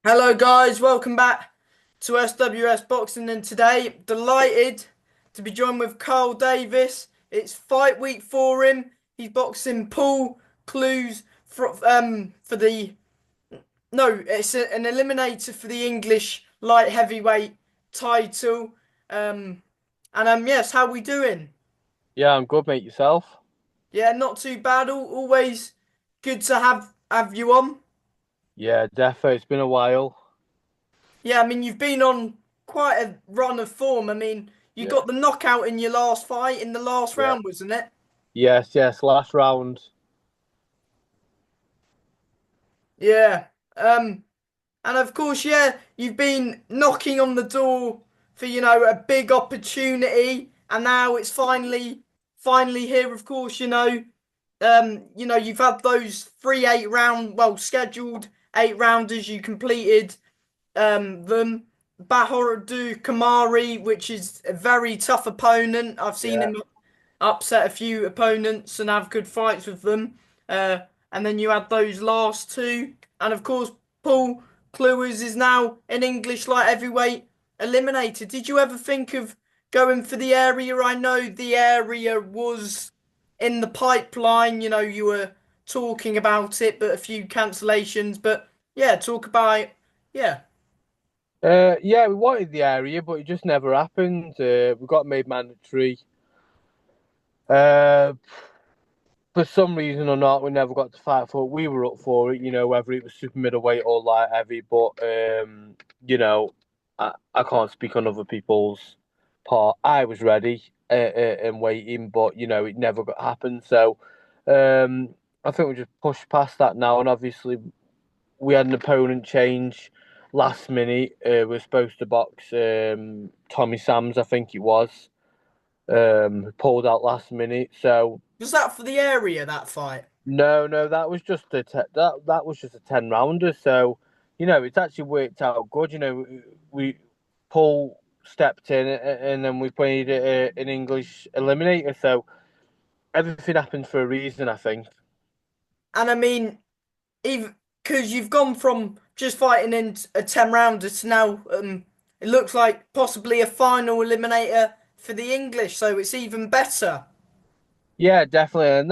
Hello guys, welcome back to SWS Boxing, and today delighted to be joined with Kyle Davies. It's fight week for him. He's boxing Paul Clewes for the no, it's an eliminator for the English light heavyweight title. Um and yes, how we doing? Yeah, I'm good, mate. Yourself? Yeah, not too bad. Always good to have you on. Yeah, defo. It's been a while. Yeah, I mean, you've been on quite a run of form. I mean, you Yeah, got the knockout in your last fight in the last yeah. round, wasn't it? Yes. Last round. Yeah. Um, and of course, yeah, you've been knocking on the door for, a big opportunity, and now it's finally here. Of course, you've had those three 8 round, well, scheduled 8 rounders. You completed them. Bahoradu Kamari, which is a very tough opponent. I've seen Yeah. him upset a few opponents and have good fights with them. Uh, and then you had those last two. And of course, Paul Clewes is now an English light heavyweight eliminated. Did you ever think of going for the area? I know the area was in the pipeline. You were talking about it, but a few cancellations. But yeah, talk about, yeah. Yeah. We wanted the area, but it just never happened. We got made mandatory. Uh, for some reason or not, we never got to fight for it. We were up for it, whether it was super middleweight or light heavy. But you know, I can't speak on other people's part. I was ready and waiting, but it never got happened. So I think we just pushed past that now, and obviously we had an opponent change last minute. We were supposed to box Tommy Sams, I think it was. Who pulled out last minute. So Was that for the area, that fight? no, that was just that was just a 10 rounder. So it's actually worked out good. We Paul stepped in and then we played an English eliminator. So everything happens for a reason, I think. And I mean, even because you've gone from just fighting in a 10 rounder to now, it looks like possibly a final eliminator for the English, so it's even better. Yeah, definitely, and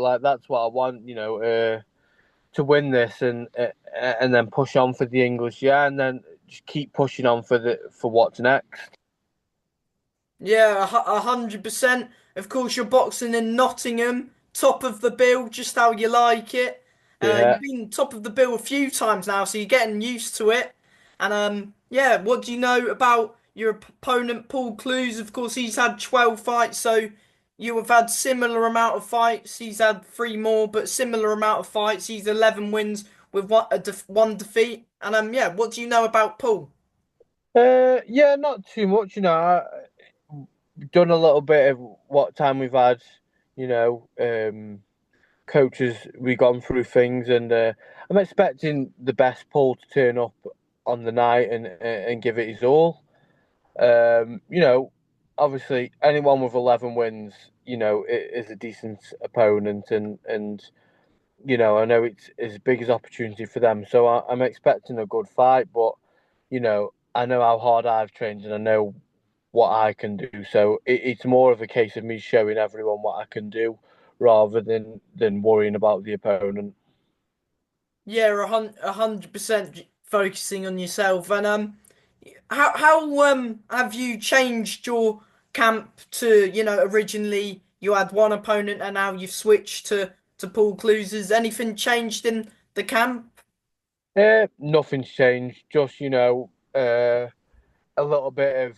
like that's what I want. To win this and then push on for the English, yeah, and then just keep pushing on for what's next. Yeah, 100%. Of course, you're boxing in Nottingham, top of the bill, just how you like it. Yeah. You've been top of the bill a few times now, so you're getting used to it. And yeah, what do you know about your opponent, Paul Clewes? Of course, he's had 12 fights, so you have had similar amount of fights. He's had three more, but similar amount of fights. He's 11 wins with one defeat. And yeah, what do you know about Paul? Yeah, not too much. I've done a little bit of what time we've had. You know, coaches, we gone through things, and I'm expecting the best Paul to turn up on the night and give it his all. You know, obviously anyone with 11 wins, is a decent opponent, and I know it's as big as opportunity for them. So I'm expecting a good fight, but I know how hard I've trained and I know what I can do. So it's more of a case of me showing everyone what I can do rather than worrying about the opponent. Yeah, 100% focusing on yourself. And how have you changed your camp to, originally you had one opponent and now you've switched to Paul Clewes? Has anything changed in the camp? Nothing's changed. Just a little bit of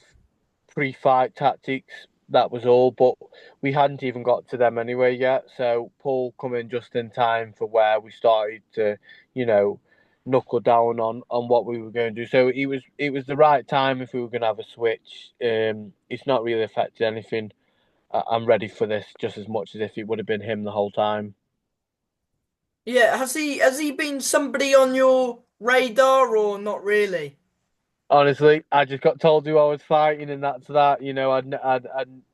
pre-fight tactics. That was all, but we hadn't even got to them anyway yet. So Paul come in just in time for where we started to, you know, knuckle down on what we were going to do. So it was the right time if we were going to have a switch. It's not really affected anything. I'm ready for this just as much as if it would have been him the whole time. Yeah, has he been somebody on your radar or not really? Honestly, I just got told who I was fighting, and that's that.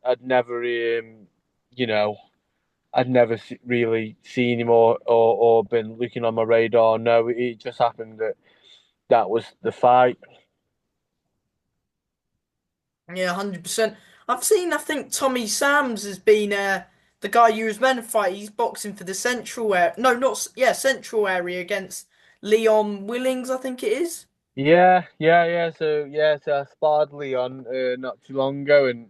I'd never, you know, I'd never really seen him or been looking on my radar. No, it just happened that that was the fight. Yeah, 100%. I've seen, I think Tommy Sams has been the guy you was meant to fight. He's boxing for the central area. No, not, yeah, central area against Leon Willings, I think it is. Yeah. So I sparred Leon not too long ago, and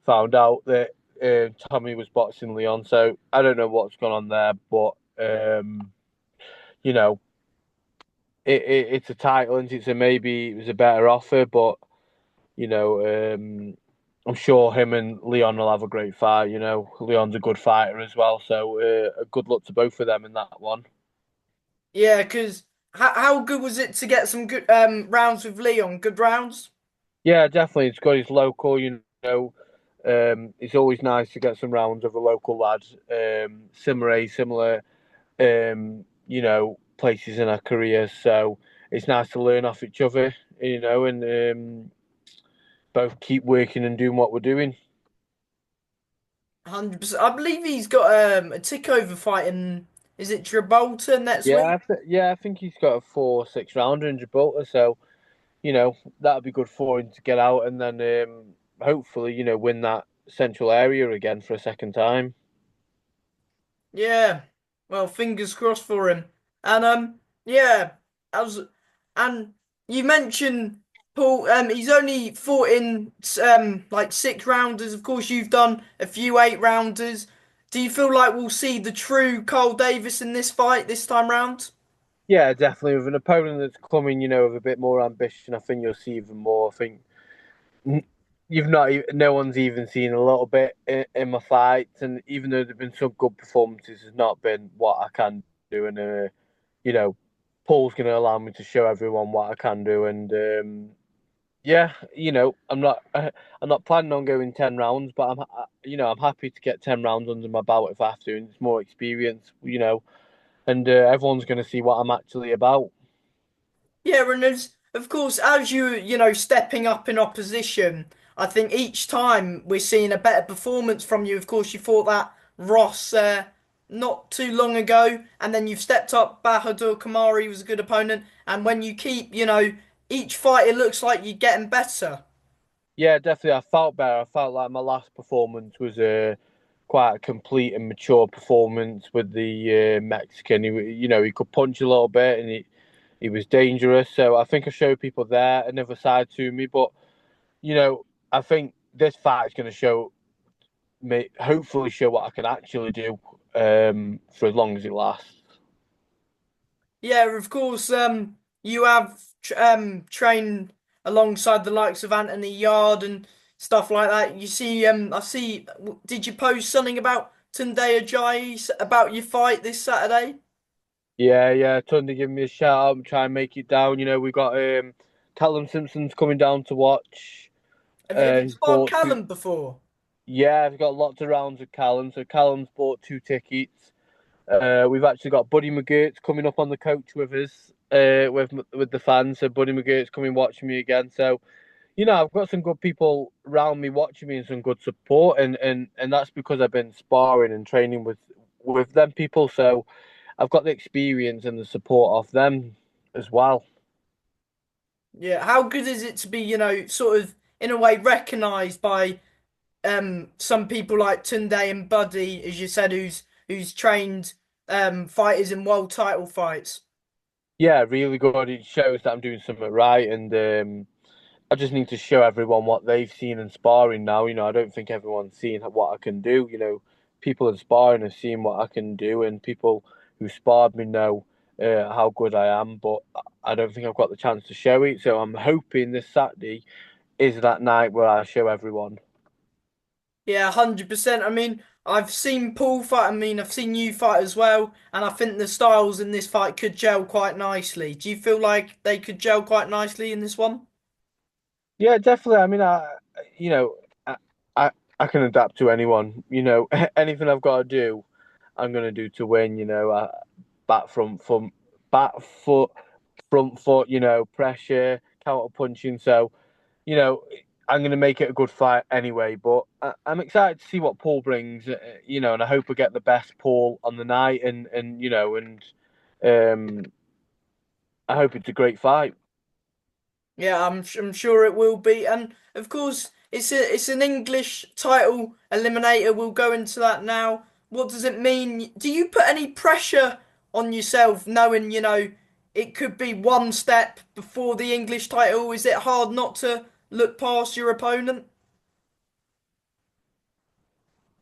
found out that Tommy was boxing Leon. So I don't know what's gone on there, but you know, it's a title, and so maybe it was a better offer, but you know, I'm sure him and Leon will have a great fight. Leon's a good fighter as well, so good luck to both of them in that one. Yeah, because how good was it to get some good rounds with Leon? Good rounds? Yeah, definitely. It's good. He's local, it's always nice to get some rounds of a local lad. Similar, places in our careers. So it's nice to learn off each other, and both keep working and doing what we're doing. 100%. I believe he's got a takeover fight in, is it Gibraltar next week? I think he's got a 4-6 rounder in Gibraltar. So that'll be good for him to get out and then hopefully win that central area again for a second time. Yeah. Well, fingers crossed for him. And yeah, I was and you mentioned Paul, he's only fought in like six rounders. Of course, you've done a few eight rounders. Do you feel like we'll see the true Kyle Davis in this fight this time round? Yeah, definitely. With an opponent that's coming, with a bit more ambition, I think you'll see even more. I think you've not, no one's even seen a little bit in my fights, and even though there've been some good performances, it's not been what I can do. And you know, Paul's going to allow me to show everyone what I can do. And yeah, I'm not planning on going 10 rounds, but I'm happy to get 10 rounds under my belt if I have to, and it's more experience. And everyone's going to see what I'm actually about. Yeah, and of course, as you stepping up in opposition, I think each time we're seeing a better performance from you. Of course, you fought that Ross not too long ago, and then you've stepped up. Bahadur Kamari was a good opponent, and when you keep, each fight, it looks like you're getting better. Yeah, definitely. I felt better. I felt like my last performance was quite a complete and mature performance with the Mexican. He could punch a little bit, and he was dangerous. So I think I showed people there another side to me. But you know, I think this fight is going to hopefully show what I can actually do for as long as it lasts. Yeah, of course. You have trained alongside the likes of Anthony Yard and stuff like that. You see, I see. Did you post something about Tunde Ajayi about your fight this Saturday? Yeah. Tunde giving me a shout out and try and make it down. We've got Callum Simpson's coming down to watch. Have you He's sparred bought two. Callum before? Yeah, I've got lots of rounds with Callum. So Callum's bought 2 tickets. We've actually got Buddy McGirt's coming up on the coach with us, with the fans. So Buddy McGirt's coming watching me again. So I've got some good people around me watching me and some good support, and that's because I've been sparring and training with them people. So I've got the experience and the support of them as well. Yeah. How good is it to be, sort of in a way recognised by some people like Tunde and Buddy, as you said, who's trained fighters in world title fights? Yeah, really good. It shows that I'm doing something right, and I just need to show everyone what they've seen in sparring now. I don't think everyone's seen what I can do. People in sparring have seen what I can do, and people who sparred me know how good I am. But I don't think I've got the chance to show it. So I'm hoping this Saturday is that night where I show everyone. Yeah, 100%. I mean, I've seen Paul fight. I mean, I've seen you fight as well, and I think the styles in this fight could gel quite nicely. Do you feel like they could gel quite nicely in this one? Yeah, definitely. I mean, you know, I, I, I can adapt to anyone. Anything I've got to do, I'm gonna do to win. Back from back foot, front foot. Pressure, counter punching. So, you know, I'm gonna make it a good fight anyway. But I'm excited to see what Paul brings. And I hope we get the best Paul on the night. And um, I hope it's a great fight. Yeah, I'm sure it will be, and of course it's an English title eliminator. We'll go into that now. What does it mean? Do you put any pressure on yourself, knowing it could be one step before the English title? Is it hard not to look past your opponent?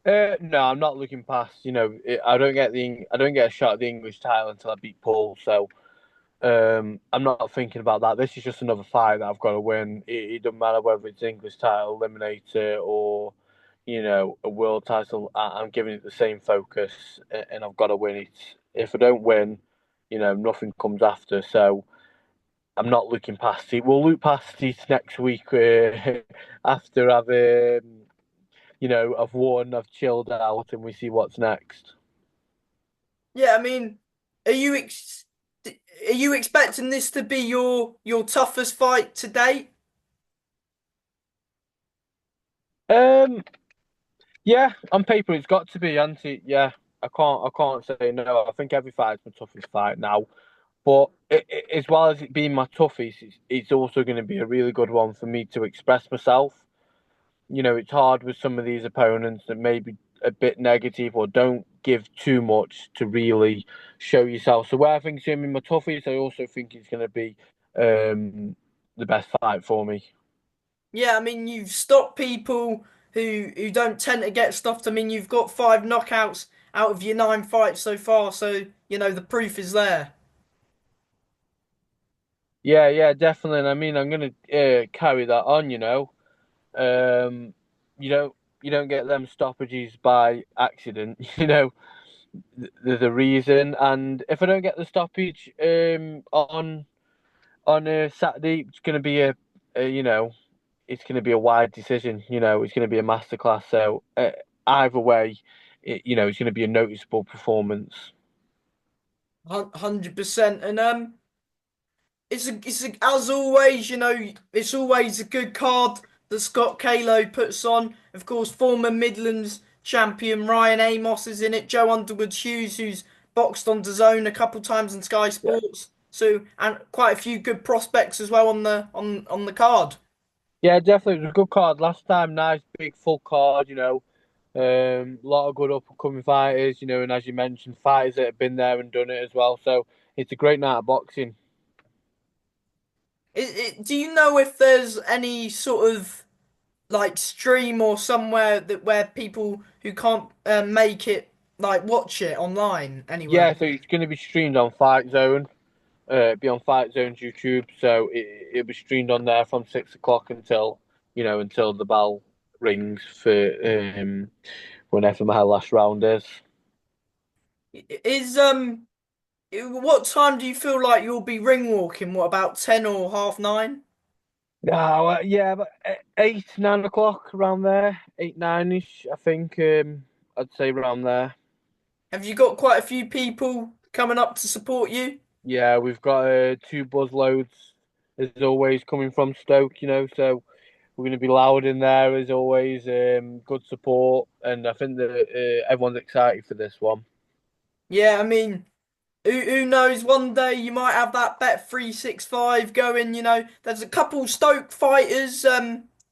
No, I'm not looking past. I don't get a shot at the English title until I beat Paul. So I'm not thinking about that. This is just another fight that I've got to win. It doesn't matter whether it's English title eliminator or a world title. I'm giving it the same focus, and I've got to win it. If I don't win, nothing comes after. So I'm not looking past it. We'll look past it next week after I've won, I've chilled out, and we see what's next. Yeah, I mean, are you ex are you expecting this to be your toughest fight to date? Um, yeah, on paper it's got to be, hasn't it? Yeah, I can't say no. I think every fight's my toughest fight now. But as well as it being my toughest, it's also going to be a really good one for me to express myself. It's hard with some of these opponents that may be a bit negative or don't give too much to really show yourself. So where I think it's going to be my toughest, I also think it's going to be um, the best fight for me. Yeah, I mean, you've stopped people who don't tend to get stuffed. I mean, you've got 5 knockouts out of your 9 fights so far, so the proof is there. Yeah, yeah, definitely. And I mean, I'm going to carry that on. Um, you don't you don't get them stoppages by accident. There's a reason. And if I don't get the stoppage on Saturday, it's going to be it's going to be a wide decision. It's going to be a masterclass. So either way, it's going to be a noticeable performance. 100%. And as always, it's always a good card that Scott Kalo puts on. Of course, former Midlands champion Ryan Amos is in it. Joe Underwood Hughes, who's boxed on DAZN a couple times on Sky Yeah, Sports. So, and quite a few good prospects as well on the card. yeah, definitely. It was a good card last time. Nice big full card. A lot of good up and coming fighters. And as you mentioned, fighters that have been there and done it as well. So it's a great night of boxing. Do you know if there's any sort of like stream or somewhere that where people who can't make it like watch it online anywhere? Yeah, so it's going to be streamed on Fight Zone. Be on Fight Zone's YouTube, so it'll be streamed on there from 6 o'clock until the bell rings for whenever my last round is. Is what time do you feel like you'll be ring walking? What about 10 or half 9? No, yeah, but 8, 9 o'clock around there, 8, 9 ish. I think I'd say around there. Have you got quite a few people coming up to support you? Yeah, we've got two buzz loads as always coming from Stoke. So we're going to be loud in there as always. Good support, and I think that everyone's excited for this one. Yeah, I mean, who knows? One day you might have that Bet365 going. There's a couple Stoke fighters,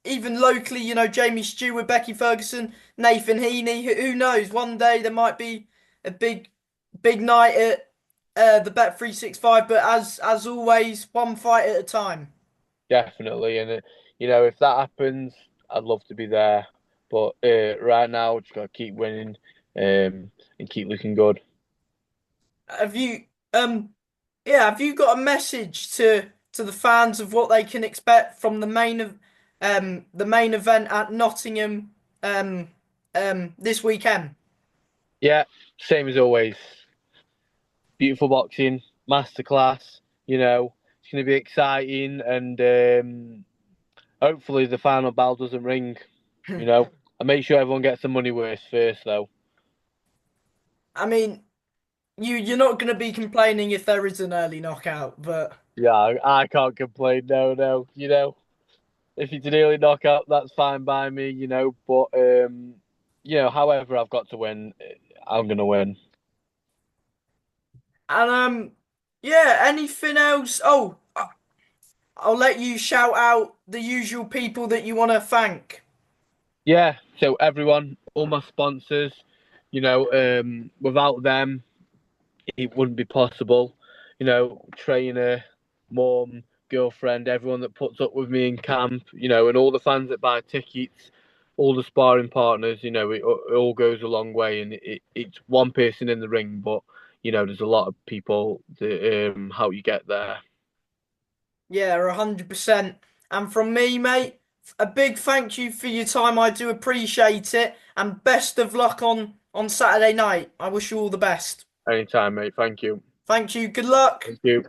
even locally. Jamie Stewart, Becky Ferguson, Nathan Heaney. Who knows? One day there might be a big night at the Bet365. But as always, one fight at a time. Definitely, and if that happens, I'd love to be there. But right now, just gotta keep winning, and keep looking good. Have you yeah, have you got a message to the fans of what they can expect from the main event at Nottingham this weekend? Yeah, same as always. Beautiful boxing, masterclass. It's gonna be exciting, and hopefully the final bell doesn't ring. I make sure everyone gets the money worth first, though. I mean, you're not gonna be complaining if there is an early knockout, but Yeah, I can't complain. No, no. If it's an early knockout, that's fine by me. But however I've got to win, I'm gonna win. and Yeah, anything else? Oh, I'll let you shout out the usual people that you want to thank. Yeah, so everyone, all my sponsors, without them, it wouldn't be possible. Trainer, mum, girlfriend, everyone that puts up with me in camp, and all the fans that buy tickets, all the sparring partners, it all goes a long way. And it's one person in the ring, but, there's a lot of people that how you get there. Yeah, 100%. And from me, mate, a big thank you for your time. I do appreciate it. And best of luck on Saturday night. I wish you all the best. Anytime, mate. Thank you. Thank you. Good luck. Thank you.